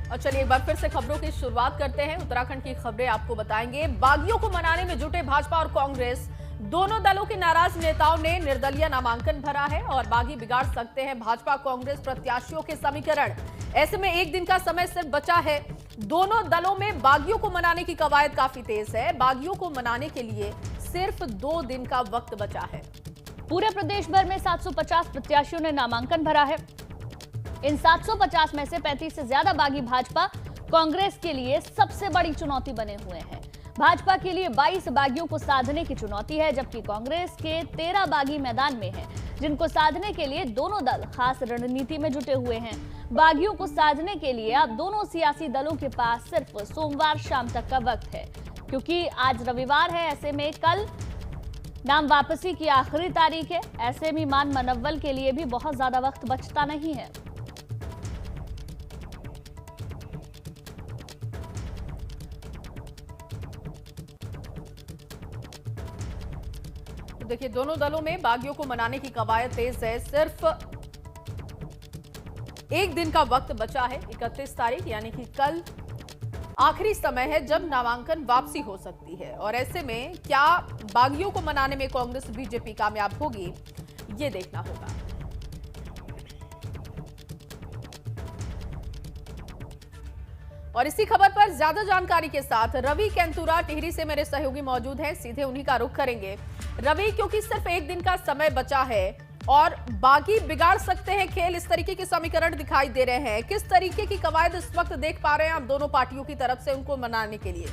और चलिए एक बार फिर से खबरों की शुरुआत करते हैं। उत्तराखंड की खबरें आपको बताएंगे। बागियों को मनाने में जुटे भाजपा और कांग्रेस, दोनों दलों के नाराज नेताओं ने निर्दलीय नामांकन भरा है और बागी बिगाड़ सकते हैं भाजपा कांग्रेस प्रत्याशियों के समीकरण। ऐसे में एक दिन का समय सिर्फ बचा है। दोनों दलों में बागियों को मनाने की कवायद काफी तेज है। बागियों को मनाने के लिए सिर्फ 2 दिन का वक्त बचा है। पूरे प्रदेश भर में 750 प्रत्याशियों ने नामांकन भरा है। इन 750 में से 35 से ज्यादा बागी भाजपा कांग्रेस के लिए सबसे बड़ी चुनौती बने हुए हैं। भाजपा के लिए 22 बागियों को साधने की चुनौती है, जबकि कांग्रेस के 13 बागी मैदान में हैं, जिनको साधने के लिए दोनों दल खास रणनीति में जुटे हुए हैं। बागियों को साधने के लिए अब दोनों सियासी दलों के पास सिर्फ सोमवार शाम तक का वक्त है, क्योंकि आज रविवार है। ऐसे में कल नाम वापसी की आखिरी तारीख है। ऐसे में मान मनव्वल के लिए भी बहुत ज्यादा वक्त बचता नहीं है। देखिए, दोनों दलों में बागियों को मनाने की कवायद तेज है। सिर्फ एक दिन का वक्त बचा है। 31 तारीख यानी कि कल आखिरी समय है जब नामांकन वापसी हो सकती है। और ऐसे में क्या बागियों को मनाने में कांग्रेस बीजेपी कामयाब होगी, ये देखना होगा। और इसी खबर पर ज्यादा जानकारी के साथ रवि केंतुरा टिहरी से मेरे सहयोगी मौजूद हैं। सीधे उन्हीं का रुख करेंगे। रवि, क्योंकि सिर्फ एक दिन का समय बचा है और बागी बिगाड़ सकते हैं खेल, इस तरीके के समीकरण दिखाई दे रहे हैं। किस तरीके की कवायद इस वक्त देख पा रहे हैं आप दोनों पार्टियों की तरफ से उनको मनाने के लिए?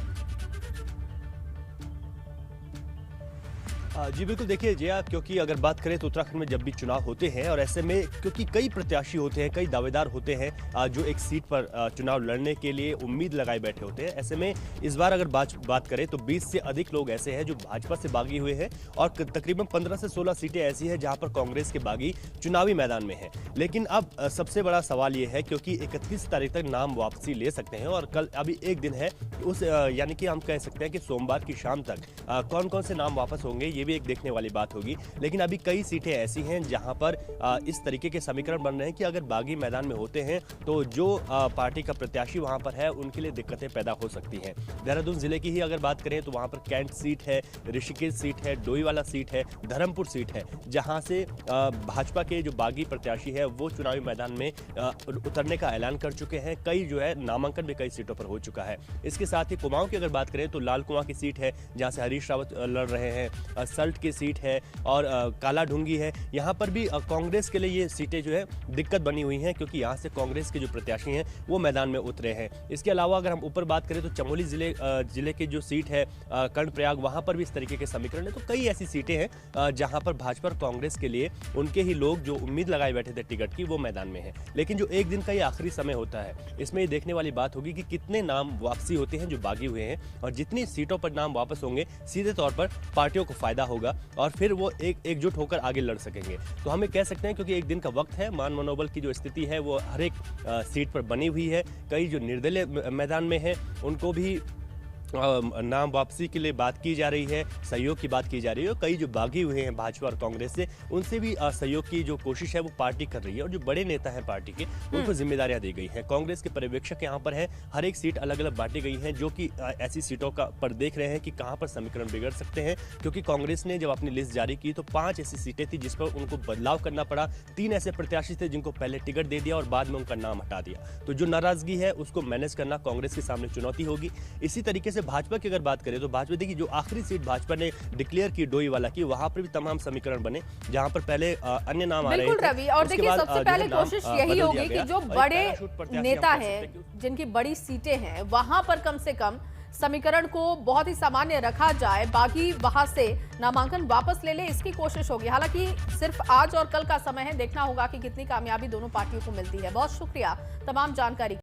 जी बिल्कुल, देखिए जया, क्योंकि अगर बात करें तो उत्तराखंड में जब भी चुनाव होते हैं और ऐसे में क्योंकि कई प्रत्याशी होते हैं, कई दावेदार होते हैं जो एक सीट पर चुनाव लड़ने के लिए उम्मीद लगाए बैठे होते हैं। ऐसे में इस बार अगर बात करें तो 20 से अधिक लोग ऐसे हैं जो भाजपा से बागी हुए हैं और तकरीबन 15 से 16 सीटें ऐसी हैं जहां पर कांग्रेस के बागी चुनावी मैदान में हैं। लेकिन अब सबसे बड़ा सवाल ये है, क्योंकि 31 तारीख तक नाम वापसी ले सकते हैं और कल अभी एक दिन है, उस यानी कि हम कह सकते हैं कि सोमवार की शाम तक कौन कौन से नाम वापस होंगे ये भी एक देखने वाली बात होगी। लेकिन अभी कई सीटें ऐसी हैं जहां पर इस तरीके के समीकरण बन रहे हैं कि अगर बागी मैदान में होते हैं तो जो पार्टी का प्रत्याशी वहां पर है उनके लिए दिक्कतें पैदा हो सकती हैं। देहरादून जिले की ही अगर बात करें तो वहां पर कैंट सीट है, ऋषिकेश सीट है, डोईवाला सीट है, धर्मपुर सीट है, जहां से भाजपा के जो बागी प्रत्याशी है वो चुनावी मैदान में उतरने का ऐलान कर चुके हैं। कई जो है नामांकन भी कई सीटों पर हो चुका है। इसके साथ ही कुमाऊं की अगर बात करें तो लाल कुआं की सीट है जहां से हरीश रावत लड़ रहे हैं, सल्ट की सीट है और काला ढूंगी है। यहां पर भी कांग्रेस के लिए ये सीटें जो है दिक्कत बनी हुई हैं, क्योंकि यहां से कांग्रेस के जो प्रत्याशी हैं वो मैदान में उतरे हैं। इसके अलावा अगर हम ऊपर बात करें तो चमोली जिले की जो सीट है कर्णप्रयाग, वहां पर भी इस तरीके के समीकरण है। तो कई ऐसी सीटें हैं जहां पर भाजपा और कांग्रेस के लिए उनके ही लोग जो उम्मीद लगाए बैठे थे टिकट की वो मैदान में है। लेकिन जो एक दिन का ये आखिरी समय होता है, इसमें ये देखने वाली बात होगी कि कितने नाम वापसी होते हैं जो बागी हुए हैं, और जितनी सीटों पर नाम वापस होंगे सीधे तौर पर पार्टियों को फायदा होगा और फिर वो एकजुट होकर आगे लड़ सकेंगे। तो हमें कह सकते हैं क्योंकि एक दिन का वक्त है, मान मनोबल की जो स्थिति है वो हर एक सीट पर बनी हुई है। कई जो निर्दलीय मैदान में है उनको भी नाम वापसी के लिए बात की जा रही है, सहयोग की बात की जा रही है। कई जो बागी हुए हैं भाजपा और कांग्रेस से, उनसे भी सहयोग की जो कोशिश है वो पार्टी कर रही है। और जो बड़े नेता हैं पार्टी के, उनको जिम्मेदारियां दी गई हैं। कांग्रेस के पर्यवेक्षक यहाँ पर हैं, हर एक सीट अलग अलग बांटी गई हैं, जो कि ऐसी सीटों का पर देख रहे हैं कि कहाँ पर समीकरण बिगड़ सकते हैं। क्योंकि कांग्रेस ने जब अपनी लिस्ट जारी की तो 5 ऐसी सीटें थी जिस पर उनको बदलाव करना पड़ा। 3 ऐसे प्रत्याशी थे जिनको पहले टिकट दे दिया और बाद में उनका नाम हटा दिया। तो जो नाराजगी है उसको मैनेज करना कांग्रेस के सामने चुनौती होगी। इसी तरीके से भाजपा की अगर बात करें तो भाजपा देखिए जो आखिरी सीट भाजपा ने डिक्लेयर की डोईवाला की, वहां पर भी तमाम समीकरण बने जहां पर पहले अन्य नाम आ रहे थे। बिल्कुल रवि, और देखिए सबसे पहले कोशिश यही होगी कि जो बड़े नेता हैं जिनकी बड़ी सीटें हैं वहां पर कम से कम समीकरण को बहुत ही सामान्य रखा जाए, बाकी वहां से नामांकन वापस ले ले, इसकी कोशिश होगी। हालांकि सिर्फ आज और कल का समय है, देखना होगा कि कितनी कामयाबी दोनों पार्टियों को मिलती है। बहुत शुक्रिया तमाम जानकारी